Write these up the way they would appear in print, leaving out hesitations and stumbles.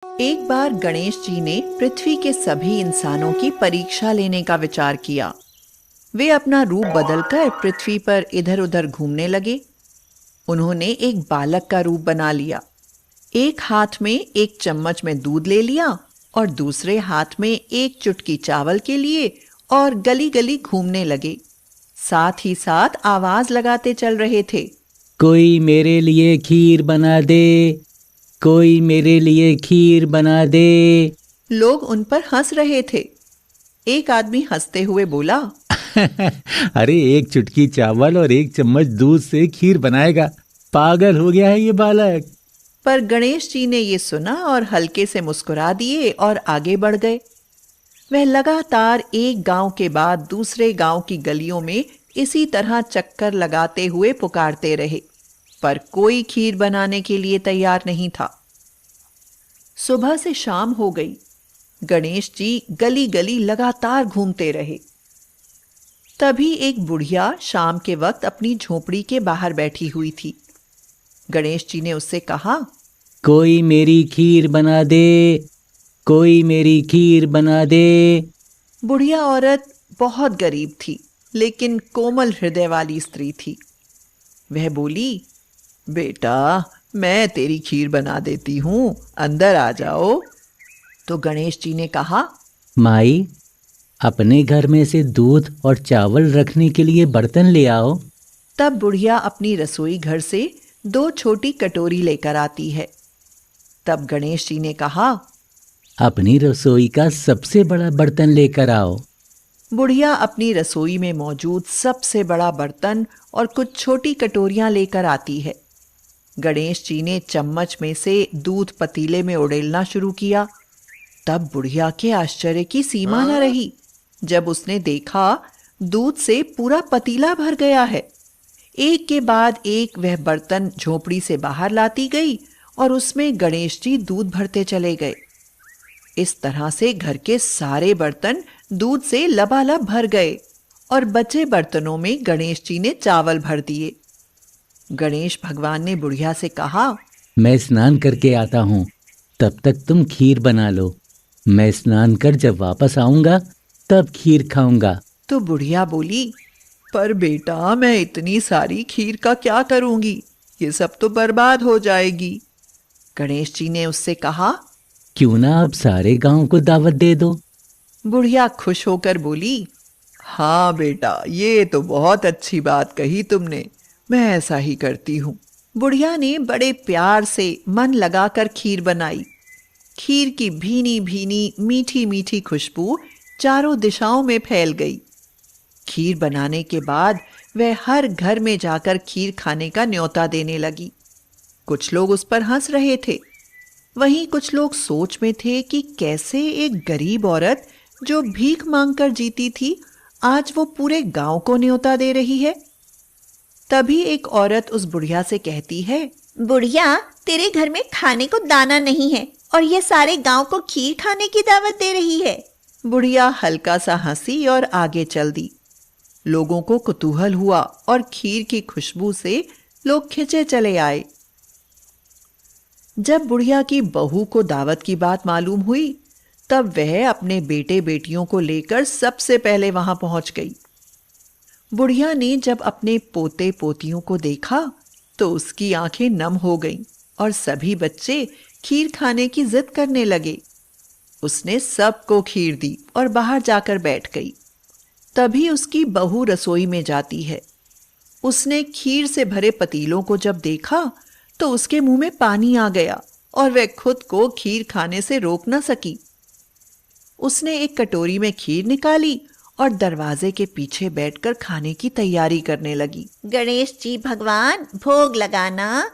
एक बार गणेश जी ने पृथ्वी के सभी इंसानों की परीक्षा लेने का विचार किया। वे अपना रूप बदलकर पृथ्वी पर इधर-उधर घूमने लगे। उन्होंने एक बालक का रूप बना लिया। एक हाथ में एक चम्मच में दूध ले लिया और दूसरे हाथ में एक चुटकी चावल के लिए और गली-गली घूमने लगे। साथ ही साथ आवाज लगाते चल रहे थे। कोई मेरे लिए खीर बना दे, कोई मेरे लिए खीर बना दे। लोग उन पर हंस रहे थे। एक आदमी हंसते हुए बोला, अरे एक चुटकी चावल और एक चम्मच दूध से खीर बनाएगा, पागल हो गया है ये बालक। पर गणेश जी ने ये सुना और हल्के से मुस्कुरा दिए और आगे बढ़ गए। वह लगातार एक गांव के बाद दूसरे गांव की गलियों में इसी तरह चक्कर लगाते हुए पुकारते रहे, पर कोई खीर बनाने के लिए तैयार नहीं था। सुबह से शाम हो गई। गणेश जी गली गली लगातार घूमते रहे। तभी एक बुढ़िया शाम के वक्त अपनी झोपड़ी के बाहर बैठी हुई थी। गणेश जी ने उससे कहा, कोई मेरी खीर बना दे, कोई मेरी खीर बना दे। बुढ़िया औरत बहुत गरीब थी, लेकिन कोमल हृदय वाली स्त्री थी। वह बोली, बेटा, मैं तेरी खीर बना देती हूँ, अंदर आ जाओ। तो गणेश जी ने कहा, माई, अपने घर में से दूध और चावल रखने के लिए बर्तन ले आओ। तब बुढ़िया अपनी रसोई घर से 2 छोटी कटोरी लेकर आती है। तब गणेश जी ने कहा, अपनी रसोई का सबसे बड़ा बर्तन लेकर आओ। बुढ़िया अपनी रसोई में मौजूद सबसे बड़ा बर्तन और कुछ छोटी कटोरियां लेकर आती है। गणेश जी ने चम्मच में से दूध पतीले में उड़ेलना शुरू किया। तब बुढ़िया के आश्चर्य की सीमा न रही जब उसने देखा दूध से पूरा पतीला भर गया है। एक के बाद एक वह बर्तन झोपड़ी से बाहर लाती गई और उसमें गणेश जी दूध भरते चले गए। इस तरह से घर के सारे बर्तन दूध से लबालब भर गए और बचे बर्तनों में गणेश जी ने चावल भर दिए। गणेश भगवान ने बुढ़िया से कहा, मैं स्नान करके आता हूँ, तब तक तुम खीर बना लो। मैं स्नान कर जब वापस आऊंगा तब खीर खाऊंगा। तो बुढ़िया बोली, पर बेटा, मैं इतनी सारी खीर का क्या करूंगी? ये सब तो बर्बाद हो जाएगी। गणेश जी ने उससे कहा, क्यों ना अब सारे गांव को दावत दे दो। बुढ़िया खुश होकर बोली, हाँ बेटा, ये तो बहुत अच्छी बात कही तुमने, मैं ऐसा ही करती हूँ। बुढ़िया ने बड़े प्यार से मन लगाकर खीर बनाई। खीर की भीनी भीनी मीठी मीठी खुशबू चारों दिशाओं में फैल गई। खीर बनाने के बाद वह हर घर में जाकर खीर खाने का न्योता देने लगी। कुछ लोग उस पर हंस रहे थे, वहीं कुछ लोग सोच में थे कि कैसे एक गरीब औरत जो भीख मांगकर जीती थी, आज वो पूरे गांव को न्योता दे रही है। तभी एक औरत उस बुढ़िया से कहती है, बुढ़िया, तेरे घर में खाने को दाना नहीं है और ये सारे गांव को खीर खाने की दावत दे रही है। बुढ़िया हल्का सा हंसी और आगे चल दी। लोगों को कुतूहल हुआ और खीर की खुशबू से लोग खिंचे चले आए। जब बुढ़िया की बहू को दावत की बात मालूम हुई, तब वह अपने बेटे बेटियों को लेकर सबसे पहले वहां पहुंच गई। बुढ़िया ने जब अपने पोते पोतियों को देखा तो उसकी आंखें नम हो गईं और सभी बच्चे खीर खाने की जिद करने लगे। उसने सबको खीर दी और बाहर जाकर बैठ गई। तभी उसकी बहू रसोई में जाती है। उसने खीर से भरे पतीलों को जब देखा तो उसके मुंह में पानी आ गया और वह खुद को खीर खाने से रोक न सकी। उसने एक कटोरी में खीर निकाली और दरवाजे के पीछे बैठकर खाने की तैयारी करने लगी। गणेश जी भगवान, भोग लगाना।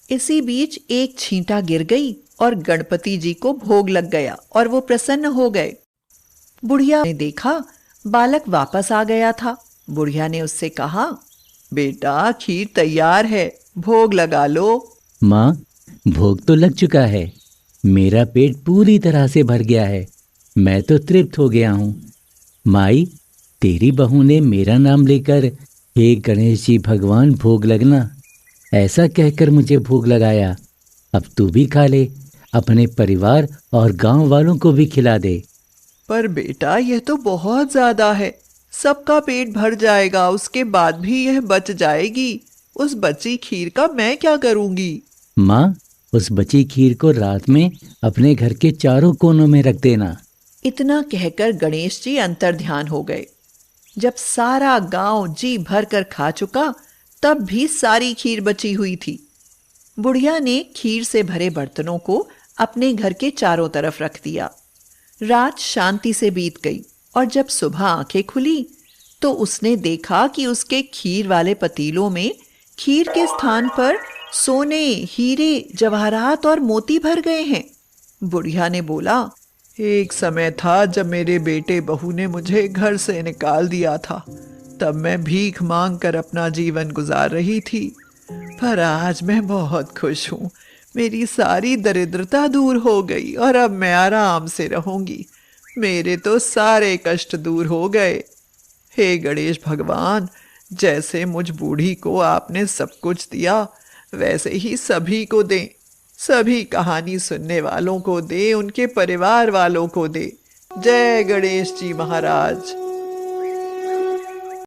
इसी बीच एक छींटा गिर गई और गणपति जी को भोग लग गया और वो प्रसन्न हो गए। बुढ़िया ने देखा बालक वापस आ गया था। बुढ़िया ने उससे कहा, बेटा, खीर तैयार है, भोग लगा लो। माँ, भोग तो लग चुका है, मेरा पेट पूरी तरह से भर गया है, मैं तो तृप्त हो गया हूँ। माई, तेरी बहू ने मेरा नाम लेकर हे गणेश जी भगवान भोग लगना ऐसा कहकर मुझे भोग लगाया। अब तू भी खा ले, अपने परिवार और गांव वालों को भी खिला दे। पर बेटा, यह तो बहुत ज्यादा है। सबका पेट भर जाएगा, उसके बाद भी यह बच जाएगी। उस बची खीर का मैं क्या करूंगी? माँ, उस बची खीर को रात में अपने घर के चारों कोनों में रख देना। इतना कहकर गणेश जी अंतर्ध्यान हो गए। जब सारा गांव जी भर कर खा चुका, तब भी सारी खीर बची हुई थी। बुढ़िया ने खीर से भरे बर्तनों को अपने घर के चारों तरफ रख दिया। रात शांति से बीत गई और जब सुबह आंखें खुली तो उसने देखा कि उसके खीर वाले पतीलों में खीर के स्थान पर सोने, हीरे, जवाहरात और मोती भर गए हैं। बुढ़िया ने बोला, एक समय था जब मेरे बेटे बहू ने मुझे घर से निकाल दिया था। तब मैं भीख मांग कर अपना जीवन गुजार रही थी, पर आज मैं बहुत खुश हूँ। मेरी सारी दरिद्रता दूर हो गई और अब मैं आराम से रहूंगी। मेरे तो सारे कष्ट दूर हो गए। हे गणेश भगवान, जैसे मुझ बूढ़ी को आपने सब कुछ दिया, वैसे ही सभी को दें। सभी कहानी सुनने वालों को दे, उनके परिवार वालों को दे। जय गणेश जी महाराज।